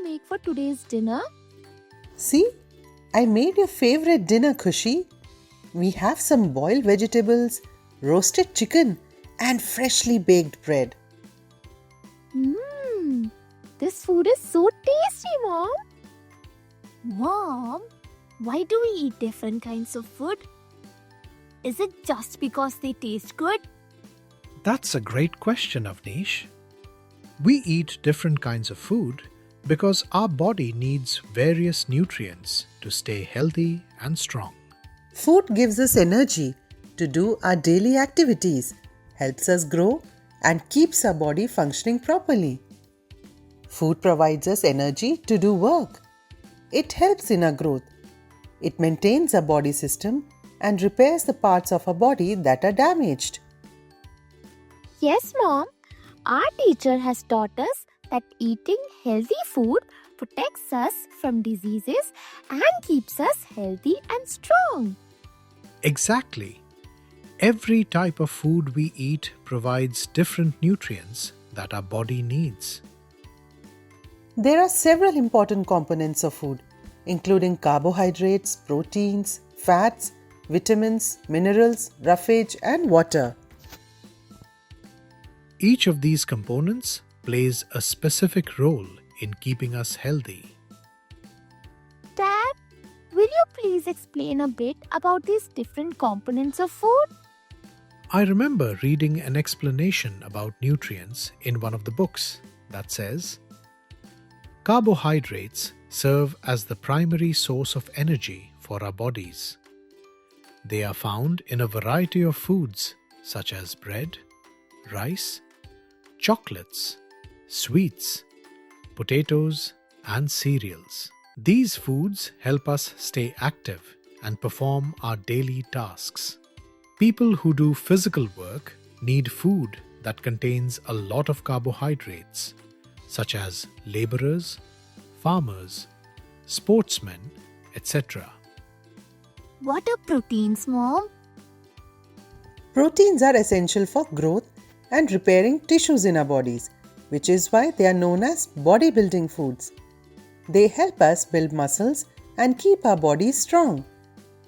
make for today's dinner? See, I made your favorite dinner, Khushi. We have some boiled vegetables, roasted chicken, and freshly baked bread. This food is so tasty, Mom. Mom, why do we eat different kinds of food? Is it just because they taste good? That's a great question, Avnish. We eat different kinds of food because our body needs various nutrients to stay healthy and strong. Food gives us energy to do our daily activities, helps us grow, and keeps our body functioning properly. Food provides us energy to do work. It helps in our growth. It maintains our body system and repairs the parts of our body that are damaged. Yes, Mom. Our teacher has taught us that eating healthy food protects us from diseases and keeps us healthy and strong. Exactly. Every type of food we eat provides different nutrients that our body needs. There are several important components of food, including carbohydrates, proteins, fats, vitamins, minerals, roughage, and water. Each of these components plays a specific role in keeping us healthy. Dad, will you please explain a bit about these different components of food? I remember reading an explanation about nutrients in one of the books that says, carbohydrates serve as the primary source of energy for our bodies. They are found in a variety of foods such as bread, rice, chocolates, sweets, potatoes, and cereals. These foods help us stay active and perform our daily tasks. People who do physical work need food that contains a lot of carbohydrates, such as laborers, farmers, sportsmen, etc. What are proteins, Mom? Proteins are essential for growth and repairing tissues in our bodies, which is why they are known as bodybuilding foods. They help us build muscles and keep our bodies strong.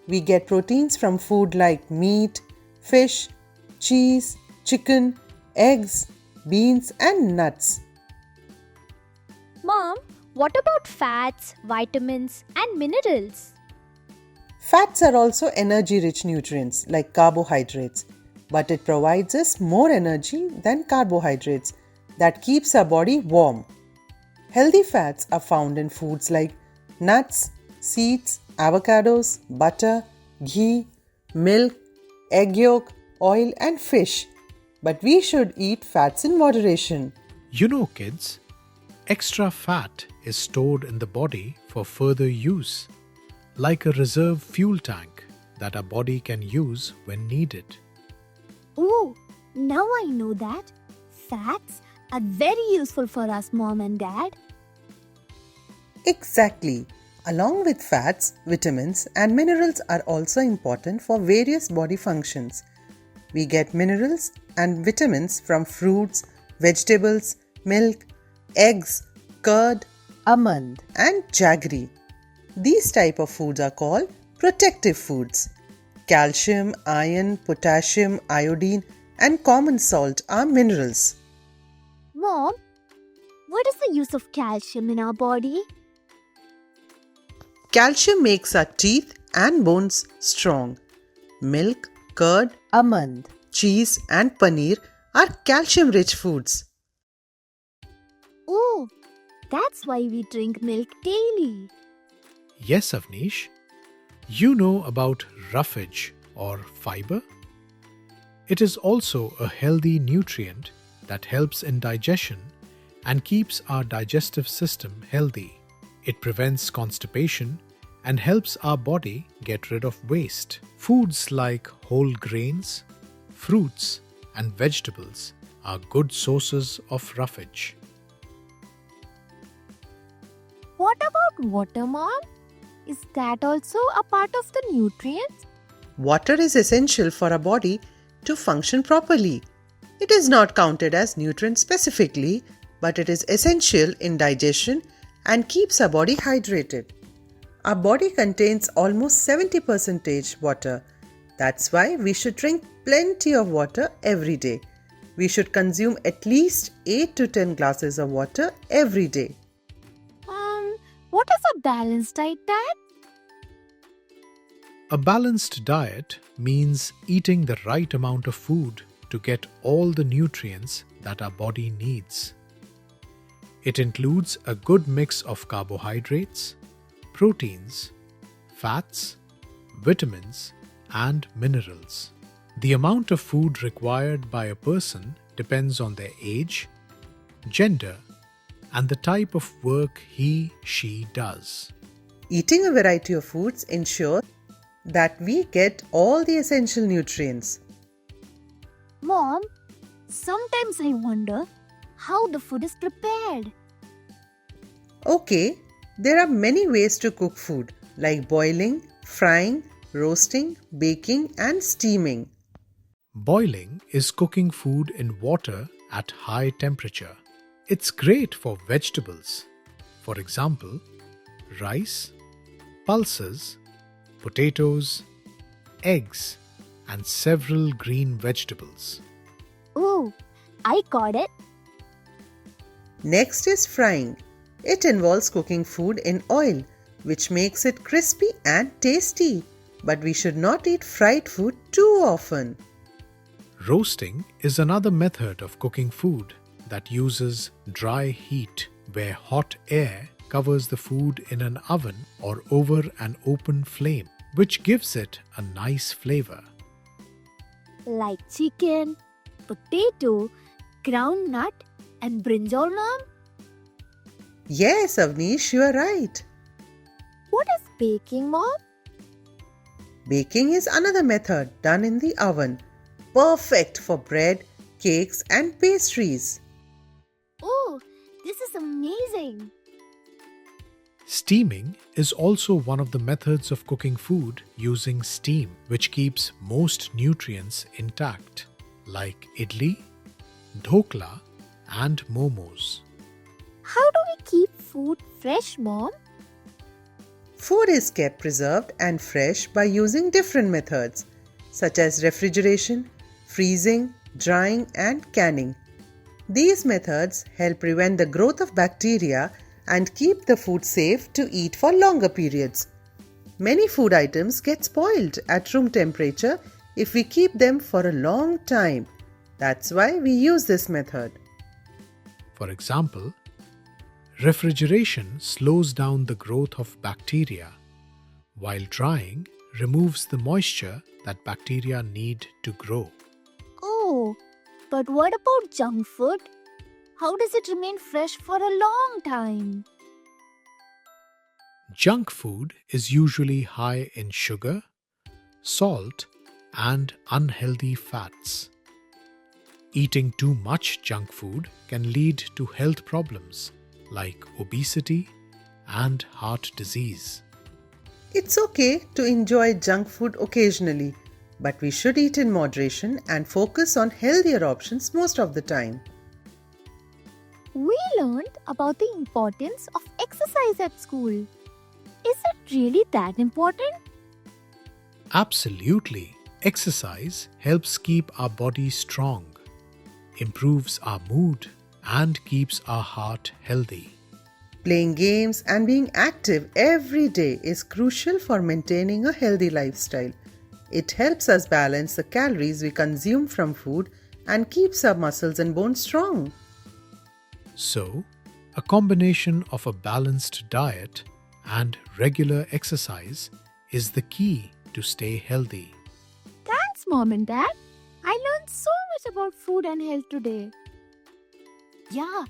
We get proteins from food like meat, fish, cheese, chicken, eggs, beans, and nuts. Mom, what about fats, vitamins, and minerals? Fats are also energy-rich nutrients like carbohydrates, but it provides us more energy than carbohydrates that keeps our body warm. Healthy fats are found in foods like nuts, seeds, avocados, butter, ghee, milk, egg yolk, oil, and fish. But we should eat fats in moderation. You know, kids, extra fat is stored in the body for further use, like a reserve fuel tank that our body can use when needed. Oh, now I know that. Fats are very useful for us, Mom and Dad. Exactly. Along with fats, vitamins, and minerals are also important for various body functions. We get minerals and vitamins from fruits, vegetables, milk, eggs, curd, almond, and jaggery. These type of foods are called protective foods. Calcium, iron, potassium, iodine, and common salt are minerals. Mom, what is the use of calcium in our body? Calcium makes our teeth and bones strong. Milk, curd, almond, cheese, and paneer are calcium-rich foods. Oh, that's why we drink milk daily. Yes, Avnish. You know about roughage or fiber? It is also a healthy nutrient that helps in digestion and keeps our digestive system healthy. It prevents constipation and helps our body get rid of waste. Foods like whole grains, fruits, and vegetables are good sources of roughage. What about water, Mom? Is that also a part of the nutrients? Water is essential for our body to function properly. It is not counted as nutrient specifically, but it is essential in digestion and keeps our body hydrated. Our body contains almost 70% water. That's why we should drink plenty of water every day. We should consume at least 8 to 10 glasses of water every day. What is a balanced diet, Dad? A balanced diet means eating the right amount of food to get all the nutrients that our body needs. It includes a good mix of carbohydrates, proteins, fats, vitamins, and minerals. The amount of food required by a person depends on their age, gender, and the type of work he/she does. Eating a variety of foods ensures that we get all the essential nutrients. Mom, sometimes I wonder how the food is prepared. Okay, there are many ways to cook food like boiling, frying, roasting, baking, and steaming. Boiling is cooking food in water at high temperature. It's great for vegetables. For example, rice, pulses, potatoes, eggs, and several green vegetables. Oh, I got it. Next is frying. It involves cooking food in oil, which makes it crispy and tasty. But we should not eat fried food too often. Roasting is another method of cooking food that uses dry heat, where hot air covers the food in an oven or over an open flame, which gives it a nice flavor. Like chicken, potato, groundnut, and brinjal, Mom? Yes, Avnish, you are right. What is baking, Mom? Baking is another method done in the oven, perfect for bread, cakes, and pastries. Oh, this is amazing. Steaming is also one of the methods of cooking food using steam, which keeps most nutrients intact, like idli, dhokla, and momos. How do we keep food fresh, Mom? Food is kept preserved and fresh by using different methods, such as refrigeration, freezing, drying, and canning. These methods help prevent the growth of bacteria and keep the food safe to eat for longer periods. Many food items get spoiled at room temperature if we keep them for a long time. That's why we use this method. For example, refrigeration slows down the growth of bacteria, while drying removes the moisture that bacteria need to grow. Oh, but what about junk food? How does it remain fresh for a long time? Junk food is usually high in sugar, salt, and unhealthy fats. Eating too much junk food can lead to health problems like obesity and heart disease. It's okay to enjoy junk food occasionally, but we should eat in moderation and focus on healthier options most of the time. We learned about the importance of exercise at school. Is it really that important? Absolutely. Exercise helps keep our body strong, improves our mood, and keeps our heart healthy. Playing games and being active every day is crucial for maintaining a healthy lifestyle. It helps us balance the calories we consume from food and keeps our muscles and bones strong. So, a combination of a balanced diet and regular exercise is the key to stay healthy. Thanks, Mom and Dad. I learned so much about food and health today. Yeah,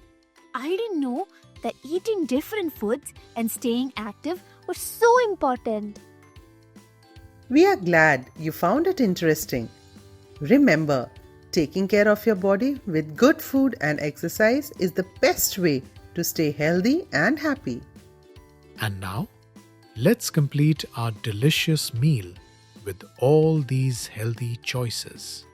I didn't know that eating different foods and staying active was so important. We are glad you found it interesting. Remember, taking care of your body with good food and exercise is the best way to stay healthy and happy. And now, let's complete our delicious meal with all these healthy choices.